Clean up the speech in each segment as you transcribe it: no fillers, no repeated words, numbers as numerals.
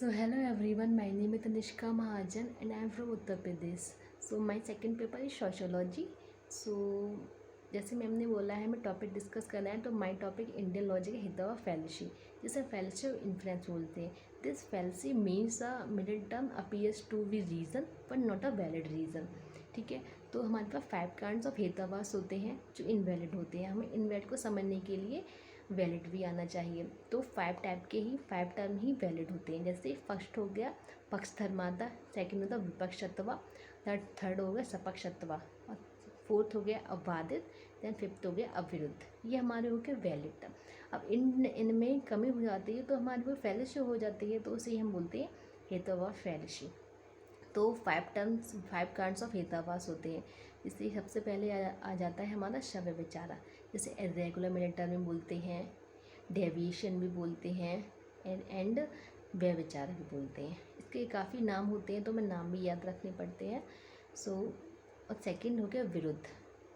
So hello everyone, my name is Tanishka Mahajan and I am from Uttar Pradesh. So my second paper is sociology. So जैसे ma'am ने बोला है हमें topic discuss करना है, तो माय टॉपिक इंडियन लॉजिक है हितवा फैलेसी, जिसे फैलेसी और इन्फ्लुएंस बोलते हैं. This fallacy means a middle term appears to be reason but not a valid reason. ठीक है, तो हमारे पास 5 काइंड्स ऑफ हेतावास होते हैं जो इनवैलिड होते हैं. हमें इनवैलिड को समझने के लिए वैलिड भी आना चाहिए. तो 5 टाइप के ही 5 टर्म ही वैलिड होते हैं. जैसे फर्स्ट हो गया पक्षधर्माता, सेकंड होता विपक्षत्वा, थर्ड हो गया सपक्षत्वा, और फोर्थ हो गया अबाधित, देन फिफ्थ हो गया अविरुद्ध. ये हमारे हो गए वैलिड टर्म. अब इनमें कमी हो जाती है तो हमारी वो फैलेसी हो जाती है, तो उसे हम बोलते हैं हेतुवाद फैलेसी. तो 5 काइंड्स ऑफ हेतावास होते हैं. इसलिए सबसे पहले आ जाता है हमारा शव विचारा, जैसे इर्रेगुलर मिडिल टर्म में बोलते हैं, डेविएशन भी बोलते हैं, एंड व्यविचार भी बोलते हैं. इसके काफ़ी नाम होते हैं तो मैं नाम भी याद रखने पड़ते हैं. सो और सेकंड हो गया विरुद्ध.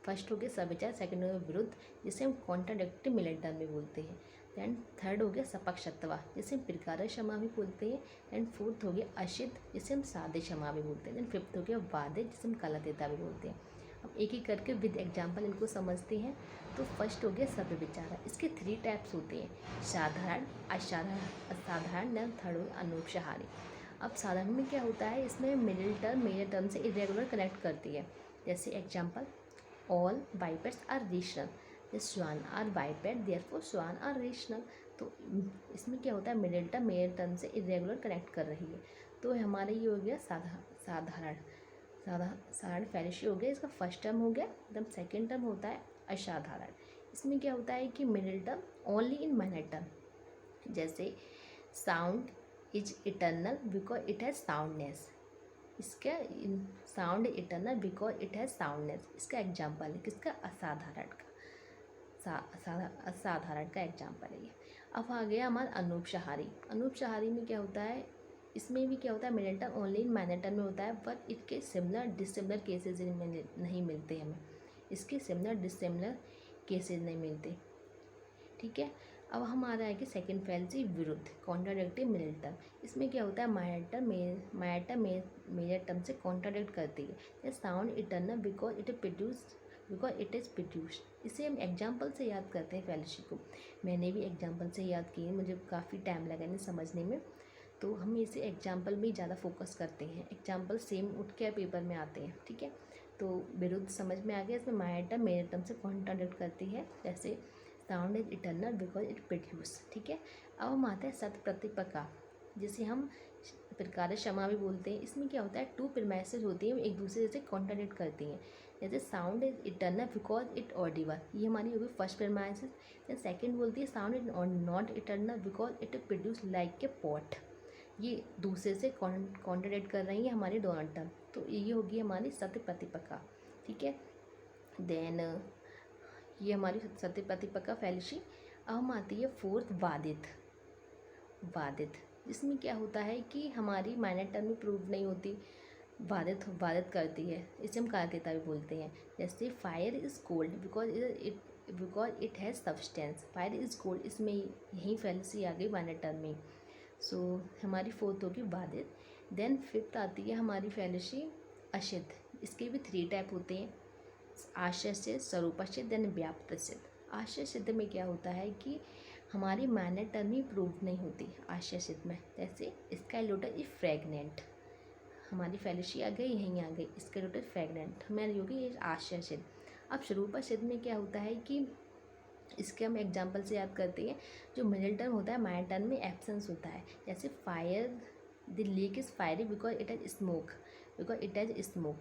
फर्स्ट हो गया सविचार, सेकंड हो गया विरुद्ध, जिसे हम कॉन्ट्राडिक्टरी मिडिल टर्म में बोलते हैं. दैन थर्ड हो गया सपक्षत्वा, जिसे हम प्रकार क्षमा भी बोलते हैं. एंड फोर्थ हो गया अशित, जिसे हम सादे क्षमा भी बोलते हैं. दैन फिफ्थ हो गया वादित, जिसे हम कलदेता भी बोलते हैं. अब एक एक करके विद एग्जाम्पल इनको समझते हैं. तो फर्स्ट हो गया सभ्य विचारा. इसके 3 टाइप्स होते हैं, साधारण, असाधारण, दैन थर्ड हो गया अनुपसहारी. अब साधारण में क्या होता है, इसमें मिडिल टर्म मेजर टर्म से इरेगुलर कनेक्ट करती है. जैसे example, all bipeds are rational, swan are biped, therefore swan are rational. तो इसमें क्या होता है, मिडिल टर्म मेजर टर्म से इरेगुलर कनेक्ट कर रही है. तो हमारा ये हो गया साधारण साधारण फैलेसी हो गया. इसका फर्स्ट टर्म हो गया. एकदम सेकेंड टर्म होता है असाधारण. इसमें क्या होता है कि middle term only in minor term, जैसे sound is eternal because it has soundness. इसका sound eternal because it has soundness. इसका एग्जाम्पल है किसका, असाधारण का. असाधारण का एग्जाम्पल है ये. अब आ गया हमारा अनुपसहारी. अनुपसहारी में क्या होता है, इसमें भी क्या होता है, middle term only in minor term में होता है, पर इसके सिमिलर डिसिमिलर केसेज नहीं मिलते हमें. इसके सिमिलर डिसिमिलर केसेज नहीं मिलते. ठीक है. अब हमारा है कि सेकेंड फैलेसी विरुद्ध, कॉन्ट्राडिक्टिव मिडिल टर्म. इसमें क्या होता है, माइनर टर्म मेजर टर्म से कॉन्ट्राडिक्ट करती है. जैसे sound eternal because it is produced. इसे हम एग्जाम्पल से याद करते हैं फैलेसी को. मैंने भी एग्जाम्पल से याद किए, मुझे काफ़ी टाइम लगा इन्हें समझने में. तो हम इसे एग्जाम्पल में ज़्यादा फोकस करते हैं. एग्जाम्पल सेम उठ के पेपर में आते हैं. ठीक है. तो विरुद्ध समझ में आ गया. इसमें माइनर टर्म मेजर टर्म से कॉन्ट्राडिक्ट करती है. जैसे sound is eternal because it produce. ठीक है. अब हम आते हैं सत प्रतिपका, जिसे हम प्रकार क्षमा भी बोलते हैं. इसमें क्या होता है, 2 प्रीमाइसेस होती हैं, एक दूसरे से कॉन्ट्राडिक्ट करती हैं. जैसे sound is eternal because it Audible, ये हमारी होगी फर्स्ट प्रीमाइसिस. देन सेकंड बोलती है sound is not eternal because it produce like a pot. ये दूसरे से कॉन्ट्राडिक्ट कर रही हैं हमारी दोनों टर्म. तो ये होगी हमारी सत्य प्रतिपका. ठीक है. देन ये हमारी सत्य प्रतिपका फैलेसी. अब हम आती है फोर्थ वादित, जिसमें क्या होता है कि हमारी माइनर टर्म में प्रूव नहीं होती, वादित करती है. इसे हम कारकेता भी बोलते हैं. जैसे fire is cold because it has substance. Fire is cold, इसमें यही फैलेसी आ गई माइनर टर्म में. सो हमारी फोर्थ होगी वादित. देन फिफ्थ आती है हमारी फैलेसी अशित. इसके भी 3 टाइप होते हैं, आशय सिद्ध, स्वरूप सिद्ध, देन व्याप्त सिद्ध. आशय सिद्ध में क्या होता है कि हमारी माइनर टर्म ही प्रूव नहीं होती आशय सिद्ध में. जैसे स्काइलोटर इज फ्रेगनेंट, हमारी फैलेसी आ गई, यहीं आ गई स्काइलोटर फ्रेगनेंट, हमारी होगी ये आशय सिद्ध. अब स्वरूप सिद्ध में क्या होता है कि इसके हम एग्जाम्पल से याद करते हैं. जो मिडिल टर्म होता है माइनर टर्म में एब्सेंस होता है. जैसे fire, the lake is fiery because it has smoke.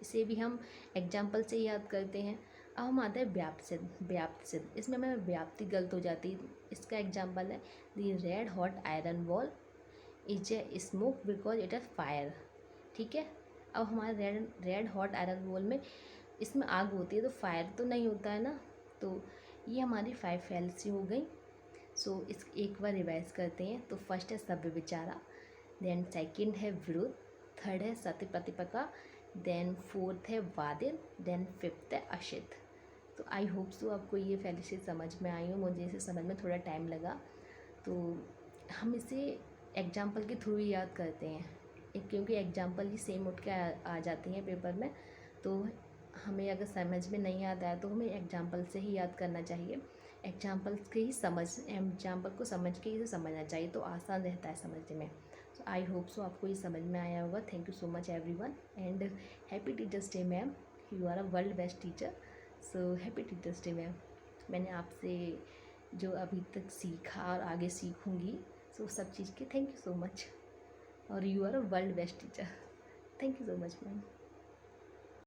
इसे भी हम एग्जाम्पल से याद करते हैं. अब हम आते हैं व्याप्त सिद्ध. इसमें हमें व्याप्ति गलत हो जाती है. इसका एग्जाम्पल है the red hot iron wall is a smoke because it has fire. ठीक है. अब हमारे रेड हॉट आयरन वॉल में इसमें आग होती है तो फायर तो नहीं होता है ना. तो ये हमारी 5 फैलेसी हो गई. सो इस एक बार रिवाइज करते हैं. तो फर्स्ट है सभ्य विचारा, देन सेकंड है विरुद्ध, थर्ड है सत्य प्रतिपका, देन फोर्थ है वादित, देन फिफ्थ है अशित. तो आई होप सो आपको ये फैलेसी समझ में आई हो. मुझे इसे समझ में थोड़ा टाइम लगा. तो हम इसे एग्जाम्पल के थ्रू ही याद करते हैं, क्योंकि एग्जाम्पल ही सेम उठ के आ जाती हैं पेपर में। तो हमें अगर समझ में नहीं आता है तो हमें एग्जाम्पल से ही याद करना चाहिए, एग्जाम्पल को समझ के ही समझना चाहिए, तो आसान रहता है समझने में। सो आई होप सो आपको ये समझ में आया होगा। Thank you so much everyone and happy teachers day ma'am, you are a world best teacher. So happy teachers day ma'am. मैंने आपसे जो अभी तक सीखा और आगे सीखूँगी, सो सब चीज़ के थैंक यू सो मच, और you are a world best teacher. Thank you so much ma'am.